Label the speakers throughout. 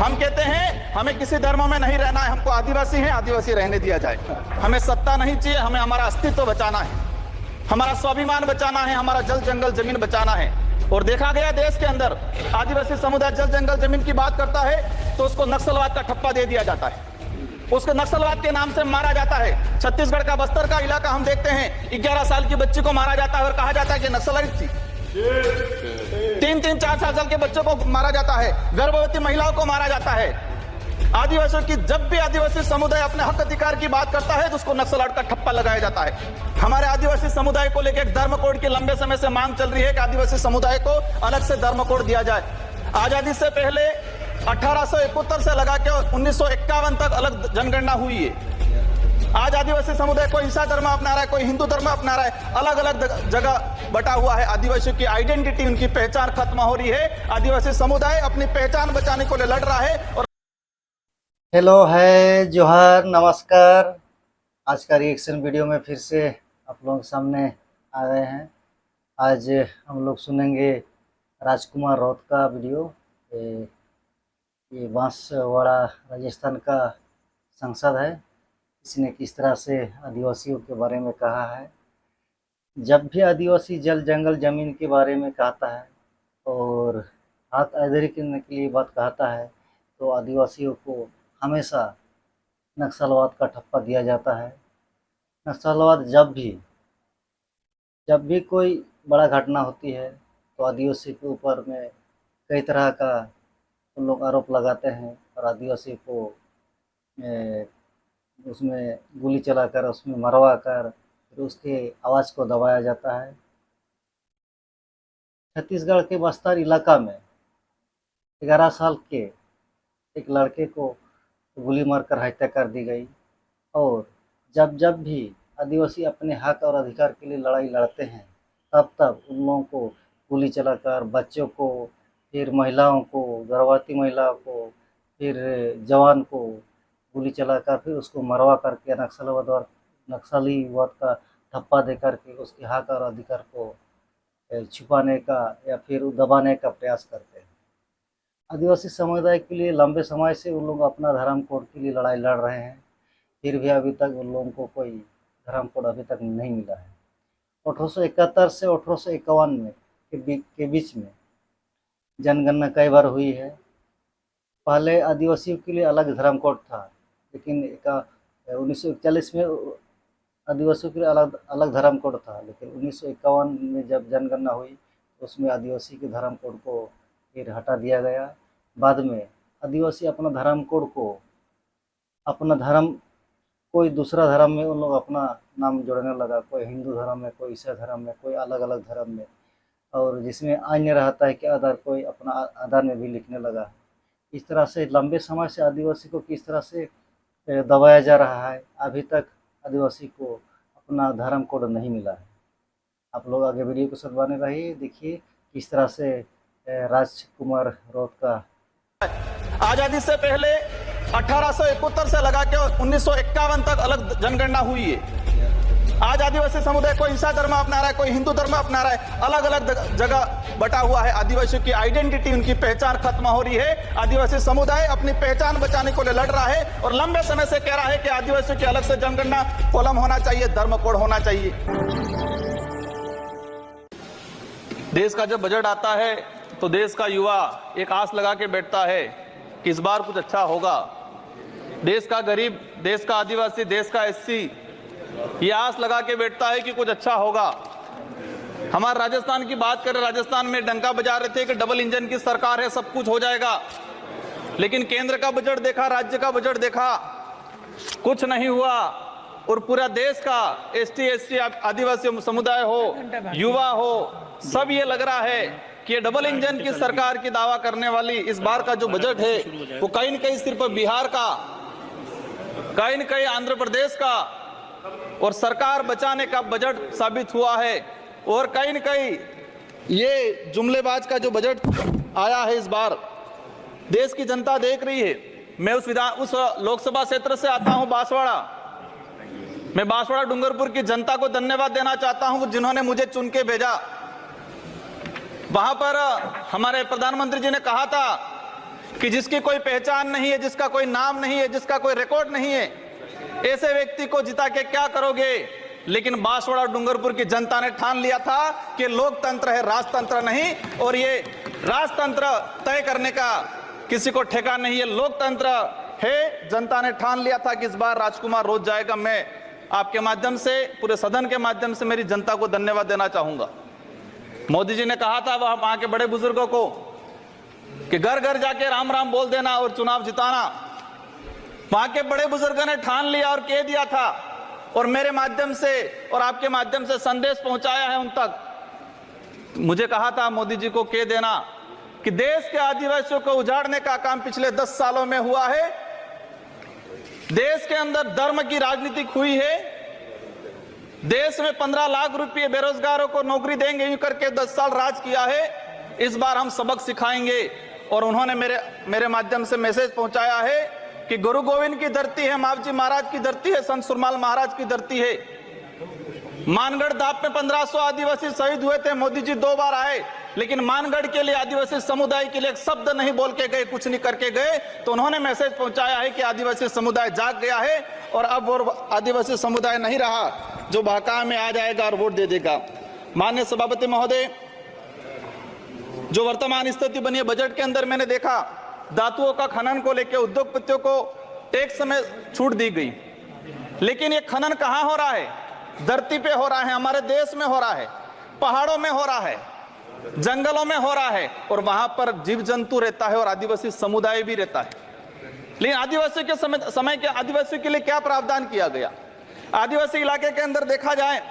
Speaker 1: हम कहते हैं हमें किसी धर्म में नहीं रहना है, हमको आदिवासी हैं, आदिवासी रहने दिया जाए। हमें सत्ता नहीं चाहिए, हमें हमारा अस्तित्व बचाना है, हमारा स्वाभिमान बचाना है, हमारा जल जंगल जमीन बचाना है। और देखा गया देश के अंदर आदिवासी समुदाय जल जंगल जमीन की बात करता है तो उसको नक्सलवाद का ठप्पा दे दिया जाता है, उसको नक्सलवाद के नाम से मारा जाता है। छत्तीसगढ़ का बस्तर का इलाका हम देखते हैं, 11 साल की बच्ची को मारा जाता है और कहा जाता है कि नक्सलाइट थी। 3-3, 4 साल के बच्चों को मारा जाता है, गर्भवती महिलाओं को मारा जाता है। आदिवासियों की जब भी आदिवासी समुदाय अपने हक अधिकार की बात करता है तो उसको नक्सलवाद का ठप्पा लगाया जाता है। हमारे आदिवासी समुदाय को लेकर एक धर्म कोड की लंबे समय से मांग चल रही है कि आदिवासी समुदाय को अलग से धर्म कोड दिया जाए। आजादी से पहले 1871 से लगा के 1951 तक अलग जनगणना हुई है। आज आदिवासी समुदाय कोई ईसाई धर्म अपना रहा है, कोई हिंदू धर्म अपना रहा है, अलग अलग जगह बटा हुआ है। आदिवासियों की आइडेंटिटी, उनकी पहचान खत्म हो रही है। आदिवासी समुदाय अपनी पहचान बचाने को लड़ रहा है। और
Speaker 2: हेलो है, जोहार, नमस्कार। आज का रिएक्शन वीडियो में फिर से आप लोगों के सामने आ गए हैं। आज हम लोग सुनेंगे राजकुमार रौत का वीडियो। ये बांसवाड़ा राजस्थान का सांसद है। इसने किस तरह से आदिवासियों के बारे में कहा है। जब भी आदिवासी जल जंगल जमीन के बारे में कहता है और हाथ अधेरी करने के लिए बात कहता है तो आदिवासियों को हमेशा नक्सलवाद का ठप्पा दिया जाता है। नक्सलवाद जब भी कोई बड़ा घटना होती है तो आदिवासी के ऊपर में कई तरह का उन लोग आरोप लगाते हैं और आदिवासी को उसमें गोली चलाकर, उसमें मरवा कर फिर उसके आवाज़ को दबाया जाता है। छत्तीसगढ़ के बस्तर इलाका में 11 साल के एक लड़के को गोली मारकर हत्या कर दी गई। और जब भी आदिवासी अपने हक और अधिकार के लिए लड़ाई लड़ते हैं तब उन लोगों को गोली चलाकर, बच्चों को, फिर महिलाओं को, गर्भवती महिलाओं को, फिर जवान को गोली चलाकर फिर उसको मरवा करके नक्सलीवाद का ठप्पा दे करके उसके हक और अधिकार को छुपाने का या फिर दबाने का प्रयास करते हैं। आदिवासी समुदाय के लिए लंबे समय से उन लोग अपना धर्म कोड के लिए लड़ाई लड़ रहे हैं, फिर भी अभी तक उन लोगों को कोई धर्म कोड अभी तक नहीं मिला है। 1871 से 1851 में के बीच में जनगणना कई बार हुई है। पहले आदिवासियों के लिए अलग धर्म कोड था, लेकिन 1941 में आदिवासियों के लिए अलग धर्म कोड था, लेकिन 1951 में जब जनगणना हुई तो उसमें आदिवासी के धर्म कोड को फिर हटा दिया गया। बाद में आदिवासी अपना धर्म कोड को, अपना धर्म, कोई दूसरा धर्म में उन लोग अपना नाम जोड़ने लगा। कोई हिंदू धर्म में, कोई ईसाई धर्म में, कोई अलग अलग धर्म में, और जिसमें अन्य रहता है कि आधार, कोई अपना आधार में भी लिखने लगा। इस तरह से लंबे समय से आदिवासी को किस तरह से दबाया जा रहा है, अभी तक आदिवासी को अपना धर्म कोड नहीं मिला है। आप लोग आगे वीडियो को साथ बने रहिए, देखिए किस तरह से राजकुमार रौत का।
Speaker 1: आजादी से पहले 1871 से लगा के 1951 तक अलग जनगणना हुई है। आज आदिवासी समुदाय कोई ईसाई धर्म अपना रहा है, कोई हिंदू धर्म अपना रहा है, अलग अलग जगह बटा हुआ है। आदिवासियों की आइडेंटिटी, उनकी पहचान खत्म हो रही है। आदिवासी समुदाय अपनी पहचान बचाने को लड़ रहा है और लंबे समय से कह रहा है कि आदिवासियों की अलग से जनगणना कॉलम होना चाहिए, धर्म कोड होना चाहिए। देश का जब बजट आता है तो देश का युवा एक आस लगा के बैठता है कि इस बार कुछ अच्छा होगा। देश का गरीब, देश का आदिवासी, देश का एससी ये आस लगा के बैठता है कि कुछ अच्छा होगा। हमारे राजस्थान की बात करें, राजस्थान में डंका बजा रहे थे कि डबल इंजन की सरकार है, सब कुछ हो जाएगा। लेकिन केंद्र का बजट देखा, राज्य का बजट देखा, कुछ नहीं हुआ। और पूरा देश का एसटी, एससी, आदिवासी समुदाय हो, युवा हो, सब ये लग रहा है कि डबल इंजन की सरकार की दावा करने वाली इस बार का जो बजट है वो कहीं न कहीं सिर्फ बिहार का, कहीं न कहीं आंध्र प्रदेश का और सरकार बचाने का बजट साबित हुआ है। और कहीं न कहीं ये जुमलेबाज का जो बजट आया है इस बार, देश की जनता देख रही है। मैं उस लोकसभा क्षेत्र से आता हूं, बांसवाड़ा। मैं बांसवाड़ा डूंगरपुर की जनता को धन्यवाद देना चाहता हूं जिन्होंने मुझे चुन के भेजा। वहां पर हमारे प्रधानमंत्री जी ने कहा था कि जिसकी कोई पहचान नहीं है, जिसका कोई नाम नहीं है, जिसका कोई रिकॉर्ड नहीं है, ऐसे व्यक्ति को जिता के क्या करोगे। लेकिन बांसवाड़ा और डूंगरपुर की जनता ने ठान लिया था कि लोकतंत्र है, राजतंत्र नहीं। और ये राजतंत्र तय करने का किसी को ठेका नहीं है, लोकतंत्र है। जनता ने ठान लिया था कि इस बार राजकुमार रोज जाएगा। मैं आपके माध्यम से, पूरे सदन के माध्यम से मेरी जनता को धन्यवाद देना चाहूंगा। मोदी जी ने कहा था वह वहां के बड़े बुजुर्गों को कि घर घर जाके राम राम बोल देना और चुनाव जिताना। वहां के बड़े बुजुर्गों ने ठान लिया और कह दिया था, और मेरे माध्यम से और आपके माध्यम से संदेश पहुंचाया है उन तक। मुझे कहा था मोदी जी को कह देना कि देश के आदिवासियों को उजाड़ने का काम पिछले 10 सालों में हुआ है। देश के अंदर धर्म की राजनीति हुई है। देश में 15 लाख रुपए बेरोजगारों को नौकरी देंगे यूं करके 10 साल राज किया है। इस बार हम सबक सिखाएंगे। और उन्होंने मेरे माध्यम से मैसेज पहुंचाया है कि गुरु गोविंद की धरती है, मावजी महाराज की धरती है, संत सुरमाल महाराज की धरती है। मानगढ़ दाप में 1500 आदिवासी शहीद हुए थे। मोदी जी 2 बार आए, लेकिन मानगढ़ के लिए, आदिवासी समुदाय के लिए एक शब्द नहीं बोल के गए, कुछ नहीं करके गए। तो उन्होंने मैसेज पहुंचाया है कि आदिवासी समुदाय जाग गया है और अब वो आदिवासी समुदाय नहीं रहा जो बहका में आ जाएगा और वोट दे देगा। माननीय सभापति महोदय, जो वर्तमान स्थिति बनी है बजट के अंदर, मैंने देखा धातुओं का खनन को लेकर उद्योगपतियों को टैक्स में छूट दी गई। लेकिन ये खनन कहां हो रहा है? धरती पे हो रहा है, हमारे देश में हो रहा है, पहाड़ों में हो रहा है, जंगलों में हो रहा है, और वहां पर जीव जंतु रहता है और आदिवासी समुदाय भी रहता है। लेकिन आदिवासी के समय के आदिवासी के लिए क्या प्रावधान किया गया? आदिवासी इलाके के अंदर देखा जाए,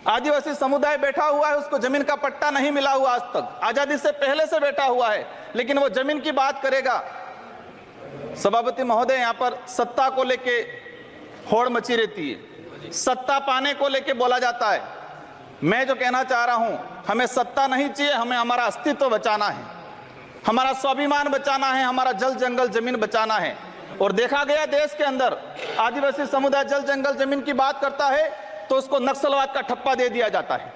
Speaker 1: आदिवासी समुदाय बैठा हुआ है, उसको जमीन का पट्टा नहीं मिला हुआ आज तक, आजादी से पहले से बैठा हुआ है, लेकिन वो जमीन की बात करेगा। सभापति महोदय, यहाँ पर सत्ता को लेके होड़ मची रहती है, सत्ता पाने को लेके बोला जाता है। मैं जो कहना चाह रहा हूं, हमें सत्ता नहीं चाहिए, हमें हमारा अस्तित्व बचाना है, हमारा स्वाभिमान बचाना है, हमारा जल जंगल जमीन बचाना है। और देखा गया देश के अंदर आदिवासी समुदाय जल जंगल जमीन की बात करता है तो उसको नक्सलवाद का ठप्पा दे दिया जाता है,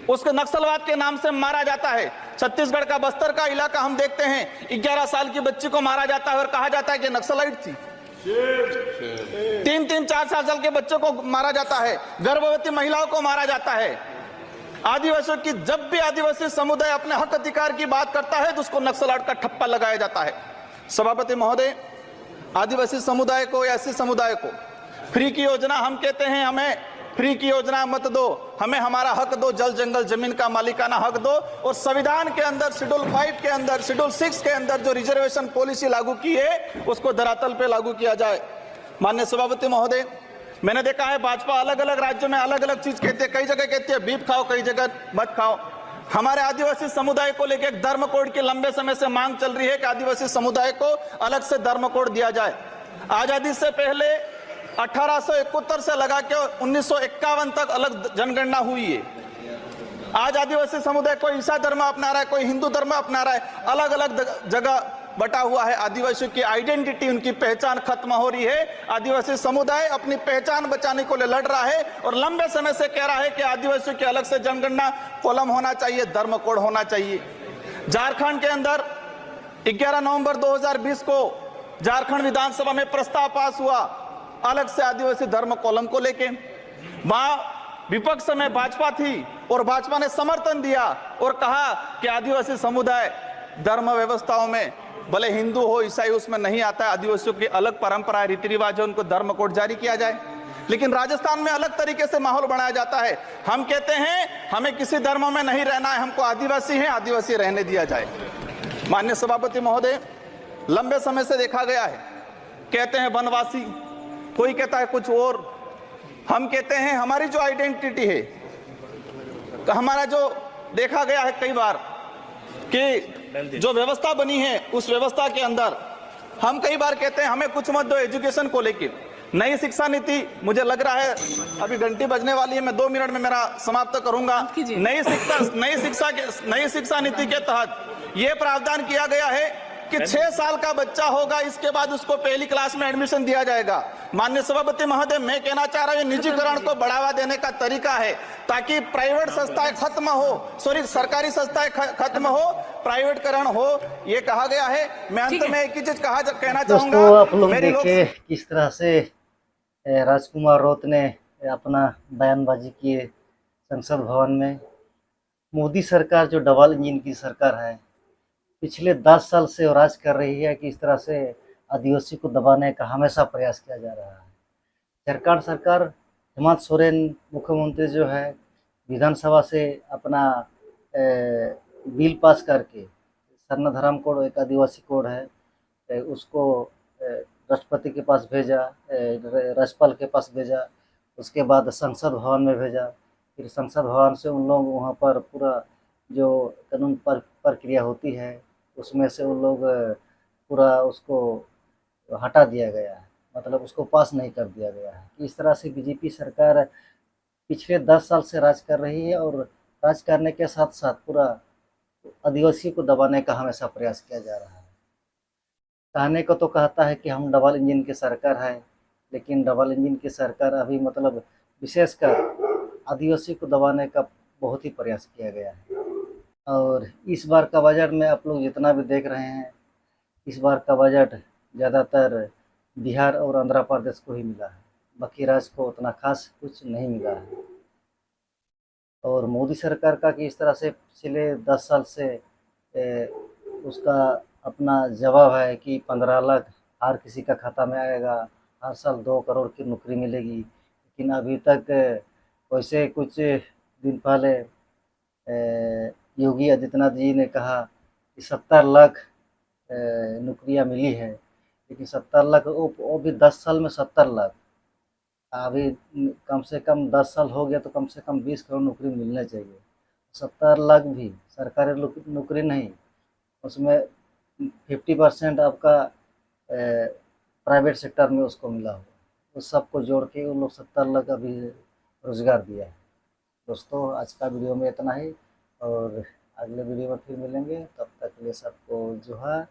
Speaker 1: उसको नक्सलवाद के नाम से मारा जाता है। छत्तीसगढ़ का बस्तर का इलाका हम देखते हैं, 11 साल की बच्ची को मारा जाता है और कहा जाता है कि नक्सलाइट थी। 3-3, 4-4 साल के बच्चों को मारा जाता है, गर्भवती महिलाओं को मारा जाता है। आदिवासियों की, जब भी आदिवासी समुदाय अपने हक अधिकार की बात करता है तो उसको नक्सलवाद का ठप्पा लगाया जाता है। सभापति महोदय, आदिवासी समुदाय को या एससी समुदाय को फ्री की योजना, हम कहते हैं हमें फ्री की योजना मत दो, हमें हमारा हक दो, जल जंगल जमीन का मालिकाना हक दो। और संविधान के अंदर शेड्यूल 5 के अंदर, शेड्यूल 6 के अंदर जो रिजर्वेशन पॉलिसी लागू की है उसको धरातल पे लागू किया जाए। माननीय सभापति महोदय, मैंने देखा है भाजपा अलग अलग राज्यों में अलग अलग चीज कहते हैं, कई जगह कहती है बीफ खाओ, कई जगह मत खाओ। हमारे आदिवासी समुदाय को लेकर एक धर्म कोड की लंबे समय से मांग चल रही है कि आदिवासी समुदाय को अलग से धर्म कोड दिया जाए। आजादी से पहले 1871 से लगा के 1951 तक अलग जनगणना हुई है। आज आदिवासी समुदाय कोई ईसाई धर्म अपना रहा है, कोई हिंदू धर्म अपना रहा है, अलग अलग जगह बटा हुआ है। आदिवासियों की आइडेंटिटी, उनकी पहचान खत्म हो रही है। आदिवासी समुदाय अपनी पहचान बचाने को लड़ रहा है और लंबे समय से कह रहा है कि आदिवासियों की अलग से जनगणना कॉलम होना चाहिए, धर्म कोड होना चाहिए। झारखंड के अंदर 11 नवंबर 2020 को झारखंड विधानसभा में प्रस्ताव पास हुआ अलग से आदिवासी धर्म कॉलम को लेके। वहां विपक्ष में भाजपा थी और भाजपा ने समर्थन दिया और कहा कि आदिवासी समुदाय धर्म व्यवस्थाओं में, भले हिंदू हो ईसाई, उसमें नहीं आता है, आदिवासियों की अलग परंपरा रीति रिवाज है, उनको धर्म कोड जारी किया जाए। लेकिन राजस्थान में अलग तरीके से माहौल बनाया जाता है। हम कहते हैं हमें किसी धर्म में नहीं रहना है, हमको आदिवासी है, आदिवासी रहने दिया जाए। माननीय सभापति महोदय, लंबे समय से देखा गया है, कहते हैं वनवासी, कोई कहता है कुछ और। हम कहते हैं हमारी जो आइडेंटिटी है, हमारा जो देखा गया है कई बार कि जो व्यवस्था बनी है उस व्यवस्था के अंदर हम कई बार कहते हैं हमें कुछ मत दो एजुकेशन को लेकर। नई शिक्षा नीति, मुझे लग रहा है अभी घंटी बजने वाली है, मैं 2 मिनट में मेरा समाप्त करूंगा। नई शिक्षा नीति के तहत यह प्रावधान किया गया है कि 6 साल का बच्चा होगा, इसके बाद उसको पहली क्लास में एडमिशन दिया जाएगा। माननीय सभापति महोदय, मैं कहना चाह रहा हूं, निजीकरण को बढ़ावा देने का तरीका है ताकि प्राइवेट संस्थाएं खत्म हो, सरकारी संस्थाएं खत्म हो, प्राइवेटकरण हो, ये कहा गया है। मैं अंत में एक ही चीज कहना
Speaker 2: दोस्तों,
Speaker 1: चाहूंगा।
Speaker 2: आप लोग
Speaker 1: मेरी
Speaker 2: देखे किस तरह से राजकुमार राउत ने अपना बयानबाजी किए संसद भवन में। मोदी सरकार जो डबल इंजन की सरकार है, पिछले 10 साल से वो राज कर रही है कि इस तरह से आदिवासी को दबाने का हमेशा प्रयास किया जा रहा है। झारखंड सरकार, हेमंत सोरेन मुख्यमंत्री जो है, विधानसभा से अपना बिल पास करके सर्वधर्म कोड, एक आदिवासी कोड है, उसको राष्ट्रपति के पास भेजा, राज्यपाल के पास भेजा, उसके बाद संसद भवन में भेजा, फिर संसद भवन से उन लोग वहाँ पर पूरा जो कानून प्रक्रिया होती है उसमें से उन लोग पूरा उसको हटा दिया गया है, मतलब उसको पास नहीं कर दिया गया है। इस तरह से बीजेपी सरकार पिछले 10 साल से राज कर रही है और राज करने के साथ साथ पूरा आदिवासी को दबाने का हमेशा प्रयास किया जा रहा है। कहने को तो कहता है कि हम डबल इंजन की सरकार है, लेकिन डबल इंजन की सरकार अभी मतलब विशेषकर आदिवासी को दबाने का बहुत ही प्रयास किया गया है। और इस बार का बजट में आप लोग जितना भी देख रहे हैं, इस बार का बजट ज़्यादातर बिहार और आंध्र प्रदेश को ही मिला है, बाकी राज्य को उतना खास कुछ नहीं मिला है। और मोदी सरकार का कि इस तरह से पिछले 10 साल से उसका अपना जवाब है कि 15 लाख हर किसी का खाता में आएगा, हर साल 2 करोड़ की नौकरी मिलेगी, लेकिन अभी तक वैसे कुछ दिन पहले योगी आदित्यनाथ जी ने कहा कि 70 लाख नौकरियां मिली है, लेकिन 70 लाख वो भी 10 साल में 70 लाख, अभी कम से कम 10 साल हो गया तो कम से कम 20 करोड़ नौकरी मिलना चाहिए। 70 लाख भी सरकारी नौकरी नहीं, उसमें 50% आपका प्राइवेट सेक्टर में उसको मिला हो, उस सबको जोड़ के उन लोग 70 लाख अभी रोजगार दिया है। दोस्तों, आज का वीडियो में इतना ही और अगले वीडियो में फिर मिलेंगे, तब तक के लिए सबको जोहार।